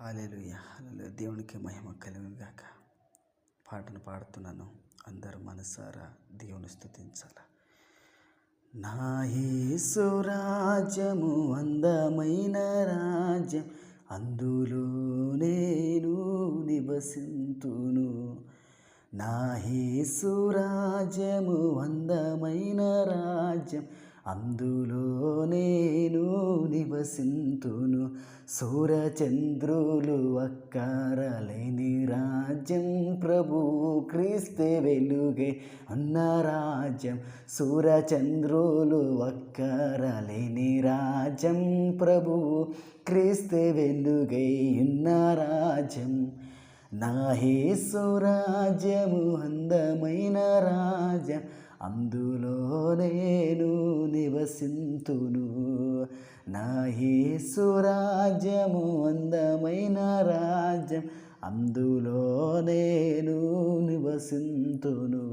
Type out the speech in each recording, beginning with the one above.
హల్లెలూయా హల్లెలూయా. దేవునికి మహిమ కలుగును గాక. పాటను పాడుతున్నాను, అందరూ మనసారా దేవుని స్తుతించాల. నా యేసు రాజ్యము అందమైన రాజ్యం, అందులో నేను నివసింతును. నా యేసు రాజ్యము అందమైన రాజ్యం, అందులో నేను నివసింతును. సూర్యచంద్రులు అక్కరలేని రాజ్యం, ప్రభు క్రీస్తే వెలుగే ఉన్న రాజ్యం. సూర్యచంద్రులు అక్కరలేని రాజ్యం, ప్రభు క్రీస్తే వెలుగై ఉన్న రాజ్యం. నా యేసు రాజ్యము అందమైన రాజ్యం, అందులో నేను నివసింతును. నా యేసు రాజ్యము అందమైన రాజ్యం, అందులో నేను నివసింతును.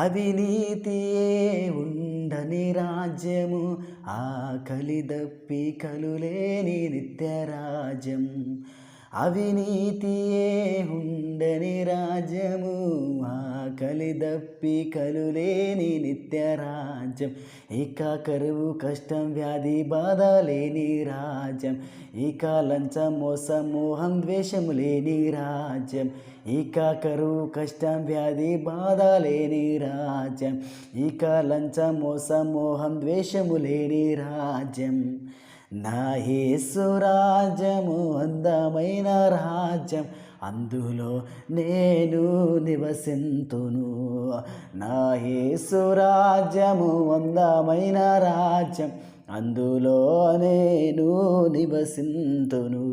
అవినీతియే ఉండని రాజ్యము, ఆకలి దప్పికలు లేని నిత్యరాజ్యం. అవినీతియే ఉండని రాజ్యము, ఆకలి దప్పికలు లేని నిత్యరాజ్యం. ఇక కరువు కష్టం వ్యాధి బాధ లేని రాజ్యం. ఇక లంచం మోసం మోహం ద్వేషము లేని రాజ్యం. ఇక కరువు కష్టం వ్యాధి బాధ లేని రాజ్యం. ఇక లంచం మోసం మోహం ద్వేషము లేని రాజ్యం. నా యేసు రాజ్యము అందమైన రాజ్యం, అందులో నేను నివసింతును. నా యేసు రాజ్యము అందమైన రాజ్యం, అందులో నేను నివసింతును.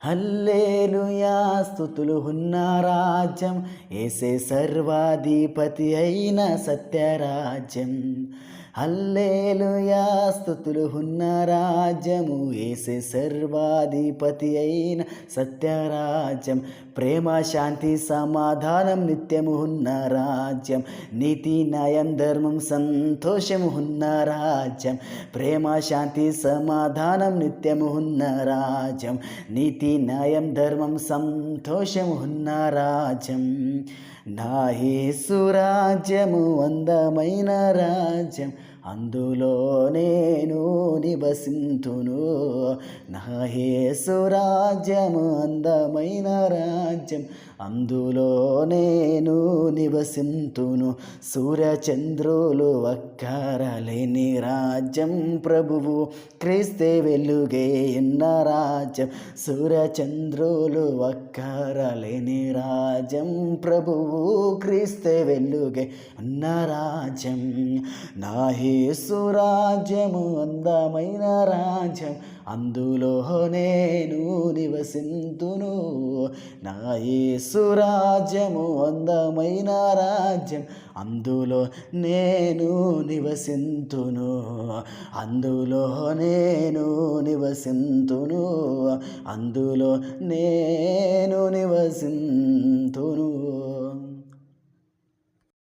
హల్లెలూయా స్తుతులు ఉన్న రాజ్యం, యేసే సర్వాధిపతి అయిన సత్యరాజ్యం. హల్లెలూయా స్తుతులు ఉన్న రాజ్యము, యేసే సర్వాధిపతి అయిన సత్యరాజ్యం. ప్రేమ శాంతి సమాధానం నిత్యము ఉన్న రాజ్యం. నీతి న్యాయం ధర్మం సంతోషము ఉన్న రాజ్యం. ప్రేమ శాంతి సమాధానం నిత్యము ఉన్న రాజ్యం. నీతి న్యాయం ధర్మం సంతోషము ఉన్న రాజ్యం. నా యేసు రాజ్యము అందమైన రాజ్యం, అందులో నేను నివసింతును. నా యేసు రాజ్యము అందమైన రాజ్యం, అందులో నేను నివసింతును. సూర్యచంద్రులు అక్కరలేని రాజ్యం, ప్రభువు క్రీస్తే వెలుగే ఉన్న రాజ్యం. సూర్యచంద్రులు అక్కరలేని రాజ్యం, ప్రభువు క్రీస్తే వెలుగే ఉన్న రాజ్యం. నా యేసు రాజ్యము అందమైన రాజ్యం, అందులో నేను నివసింతును. నా యేసు రాజ్యము అందమైన రాజ్యం, అందులో నేను నివసింతును. అందులో నేను నివసింతును. అందులో నేను నివసింతును.